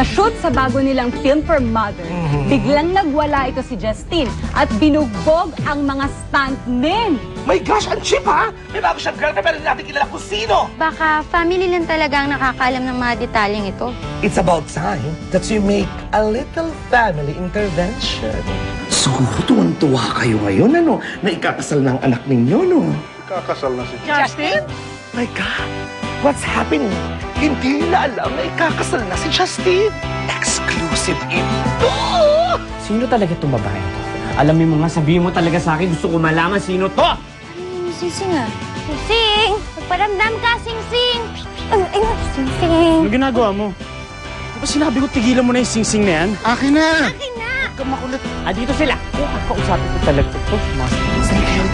Sa-shoot sa bago nilang film for Mother, biglang nagwala ito si Justine at binugbog ang mga stuntmen. My gosh, ang cheap ha! May bago siyang girlfriend pero hindi natin kilala kung sino! Baka family lang talaga ang nakakaalam ng mga detalyeng ito. It's about time that you make a little family intervention. Siguro tuwang-tuwa kayo ngayon, ano? Na ikakasal ng anak ninyo, no? Kakasal na si Justin? My God, what's happening? Hindi nila alam na ikakasal na si Justine. Exclusive ito! Sino talaga itong babae to? Alamin mo nga, sabihin mo talaga sa akin, gusto ko malaman sino to! Sing-sing ah. Sing-sing! Magparamdam ka, Sing-sing! Sing-sing! Ano ginagawa mo? Di ba sinabi ko tigilan mo na yung sing-sing na yan? Akin na! Akin na! Huwag ka makulit. Dito sila. Kakausapin ko talaga ito. Saan kayo?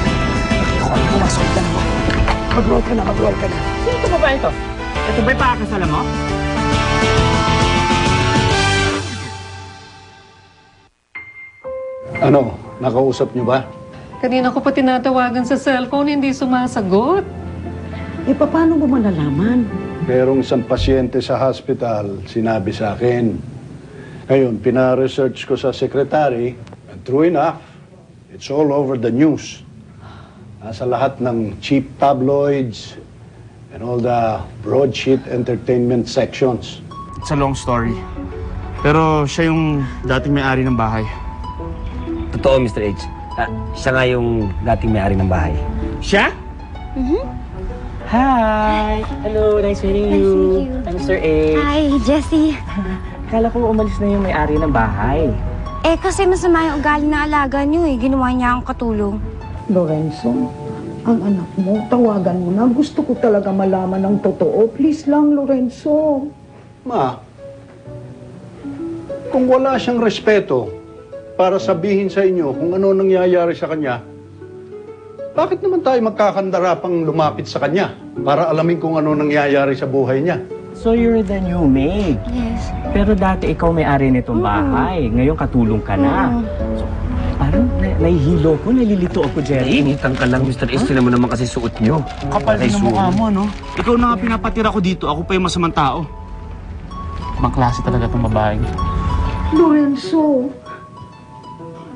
Nakita ko, pumasok lang mo. Mag-roll ka na, mag-roll ka na. Sino itong babae to? Ito ba'y pakakasalan mo? Ano, nakausap niyo ba? Kanina ko pa tinatawagan sa cellphone, hindi sumasagot. Eh, paano mo malalaman? Merong isang pasyente sa hospital, sinabi sa akin. Ngayon, pina-research ko sa secretary, and true enough, it's all over the news. Nasa lahat ng cheap tabloids and all the broadsheet entertainment sections. It's a long story. Pero siya yung dating may-ari ng bahay. Totoo, Mr. H. Siya nga yung dating may-ari ng bahay. Siya? Hi! Hello, nice meeting you. I'm Mr. H. Hi, Jessie. Akala ko umalis na yung may-ari ng bahay. Eh, kasi masama yung ugali na alaga niyo eh. Ginawa niya ang katulong. Lorenzo, ang anak mo, tawagan mo na. Gusto ko talaga malaman ng totoo. Please lang, Lorenzo. Ma, kung wala siyang respeto para sabihin sa inyo kung ano nangyayari sa kanya, bakit naman tayo magkakandara pang lumapit sa kanya para alamin kung ano nangyayari sa buhay niya? So you're the new maid. Yes. Pero dati ikaw may-ari nitong bahay. Ngayon katulong ka na. So, parang nahihilo ko, nalilito ako, Jerry. Initan ka lang, Mr. H. Tinan mo naman kasi suot nyo. Kapal din ang mukha mo, no? Ikaw na nga pinapatira ko dito. Ako pa yung masamang tao. Ibang klase talaga itong babae. Lorenzo,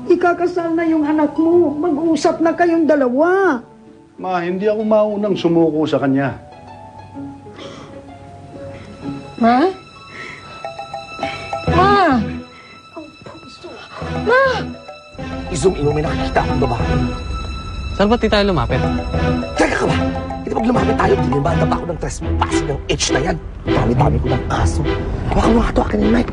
ikakasal na yung anak mo. Mag-usap na kayong dalawa. Ma, hindi ako maunang sumuko sa kanya. Ma? Ma! Ma! I-zoom in mo, may nakikita akong babae. Saan ba tayo lumapit? Teka ka ba? Hindi pag lumapit tayo, dinibanda pa ako ng trespassing ng H na yan. Dami-dami ko ng aso. Hawakan mo nga ito, akin yung mic.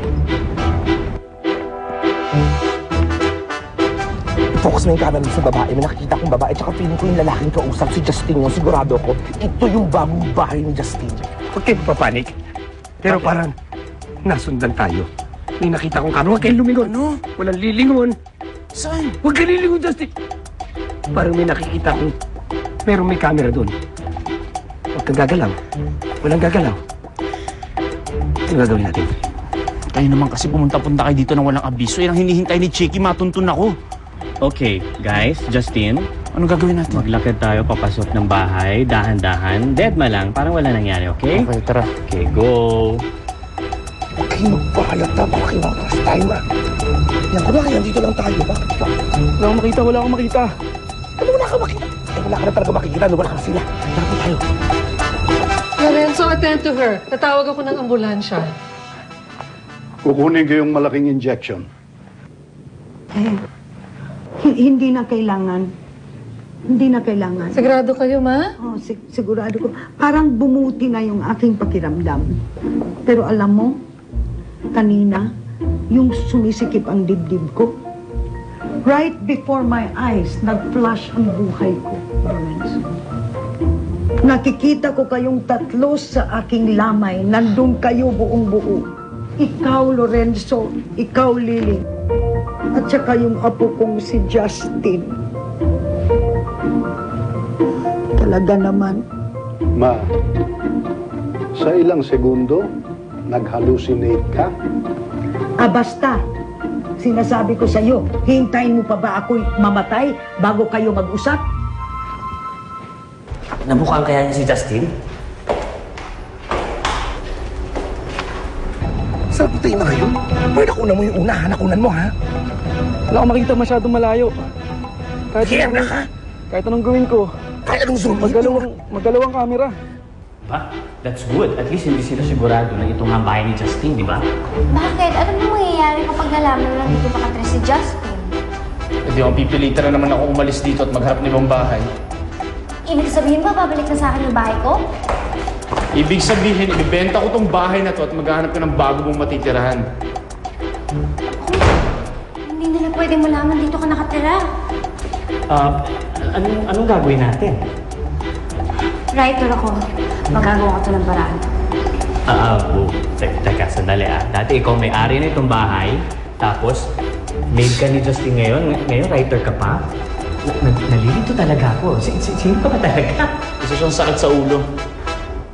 Focus mo yung camera sa babae. May nakikita akong babae. Tsaka feeling ko yung lalaking kausap, si Justine yun. Sigurado ko, ito yung bagong bahay ni Justine. Huwag kayo papanik. Pero parang nasundan tayo. May nakita kong kano. Huwag kayong lumingon. Ano? Walang lilingon. Saan? Huwag kang lilingon, Justin. Parang may nakikita kong merong may camera doon. Huwag kang gagalaw. Walang gagalaw. Ano gagawin natin? Kayo naman kasi pumunta-punta kayo dito nang walang abiso. Yan ang hinihintay ni Chiki, matuntun ako. Okay, guys, Justin. Ano gagawin natin? Maglakad tayo papasok ng bahay, dahan-dahan. Deadma lang, parang wala nangyari, okay? Okay, tara. Okay, go. Huwag kayong magpahalata. Baka kayo makapras tayo, ma. Yan ko na, dito lang tayo. Bakit ba? Wala akong makita, wala akong makita. Ano wala ka makita? Wala ka na talaga makikita. Wala ka na sila. Dapat tayo. Lorenzo, attend to her. Tatawag ako ng ambulansya. Kukunin ko yung malaking injection. Eh, hindi na kailangan. Hindi na kailangan. Sigurado kayo, ma? Oh, sigurado ko. Parang bumuti na yung aking pakiramdam. Pero alam mo, kanina, yung sumisikip ang dibdib ko. Right before my eyes, nag-flash ang buhay ko, Lorenzo. Nakikita ko kayong tatlo sa aking lamay. Nandun kayo buong buo. Ikaw, Lorenzo. Ikaw, Lily. At saka yung apo kong si Justin. Talaga naman. Ma, sa ilang segundo, nag-hallucinate ka? Basta. Sinasabi ko sa'yo, hintayin mo pa ba ako'y mamatay bago kayo mag-usap? Nabukaan kaya niya si Justin? Sabi tayo na ngayon. Pwede nakunan mo yung una, ha? Nakunan mo, ha? Wala akong makikita masyadong malayo. Kaya na ka. Kahit anong gawin ko, Kahit anong zoom in. maggalawang camera. Ba? That's good. At least hindi sila sigurado na ito nga ang bahay ni Justin, di ba? Bakit? Ano mo mangyayari kapag nalaman na dito makatres si Justin? Hindi ako pipilitan na naman ako umalis dito at magharap ng ibang bahay. Ibig sabihin ba, babalik na sa akin yung bahay ko? Ibig sabihin, ibibenta ko tong bahay na to at maghahanap ka ng bago mong matitirahan. Hindi nila pwede malaman dito ka nakatira. Anong gagawin natin? Writer ako. Magagawa ko ito ng paraan. Teka, sandali ah. Dati ikaw may-ari na itong bahay, tapos maid ka ni Justin ngayon. Ngayon, writer ka pa? Nalilito talaga ako. Sino ka ba talaga? Isa siyang sakit sa ulo.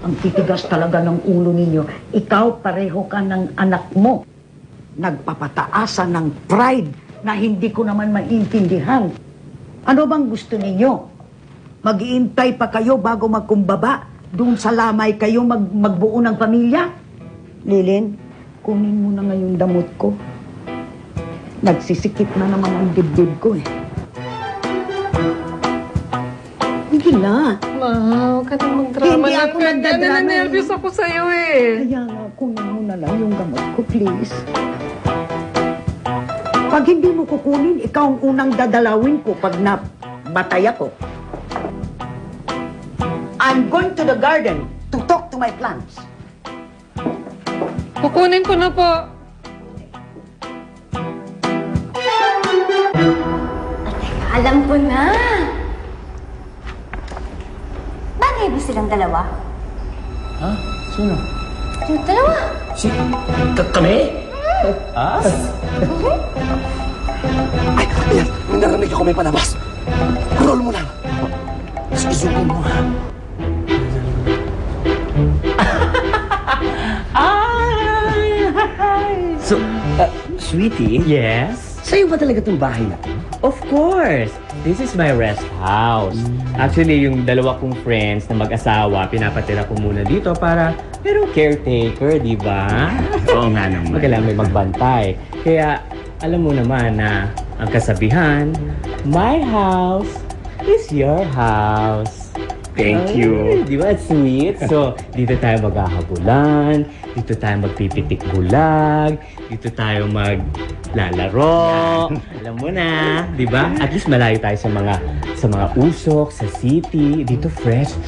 Ang titigas talaga ng ulo ninyo. Ikaw pareho ka ng anak mo. Nagpapataasan ng pride na hindi ko naman maintindihan. Ano bang gusto ninyo? Mag-iintay pa kayo bago magkumbaba? Doon sa lamay kayo magbuo ng pamilya? Lilin, kunin mo na ngayon damot ko. Nagsisikip na naman ang dibdib ko eh. Hindi na. Ma, huwag ka nang magdrama. Hindi ako nagdadrama. Nervous ako sa'yo eh. Kaya nga, kunin mo na lang yung gamot ko, please. Pag hindi mo kukunin, ikaw ang unang dadalawin ko pag nabatay ako. I'm going to the garden to talk to my plants. Kukunin ko na po. Alam ko na! Bagay ba silang dalawa? Ha? Sino? Yung dalawa? Kami? Ah? Ay, ayan. May narinig ako may palabas. Roll mo lang. Zoom in mo, ha? So, sweetie, Yes? sa'yo ba talaga itong bahay na to? Of course! This is my rest house. Actually, yung dalawa kong friends na mag-asawa, pinapatira ko muna dito para merong caretaker, di ba? Oo nga naman. Kailangan may magbantay. Kaya, alam mo naman na ang kasabihan, my house is your house. Thank you. Di ba? Sweet. So, dito tayo maghahabulan, dito tayo magpipitik bulag, dito tayo maglalaro. Alam mo na, di ba? At least malayo tayo sa mga usok, sa city. Dito fresh.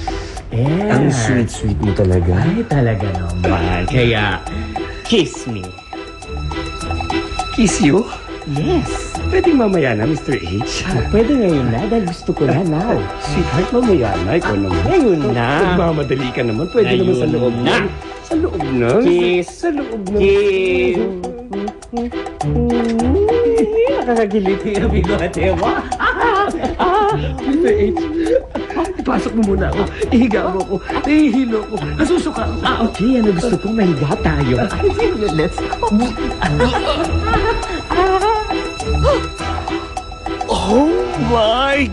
Yeah. Ang sweet mo talaga. Ay, talaga naman. Kaya, kiss me. Kiss you? Yes. Pwedeng mamaya na, Mr. H. Pwede ngayon na, dahil gusto ko na now. Sweetheart, mamaya na. Ikaw naman. Ngayon na. Nagmamadali ka naman. Pwede naman sa loob na. Sa loob na. Kiss. Sa loob na. Kiss. Nakakagiliti ang bigote mo. Mr. H, ipasok mo muna ako. Ihiga mo ako. Nahihilo ko. Nasusuka ako. Okay. Ano gusto kong mahiga tayo? Let's go. Oh my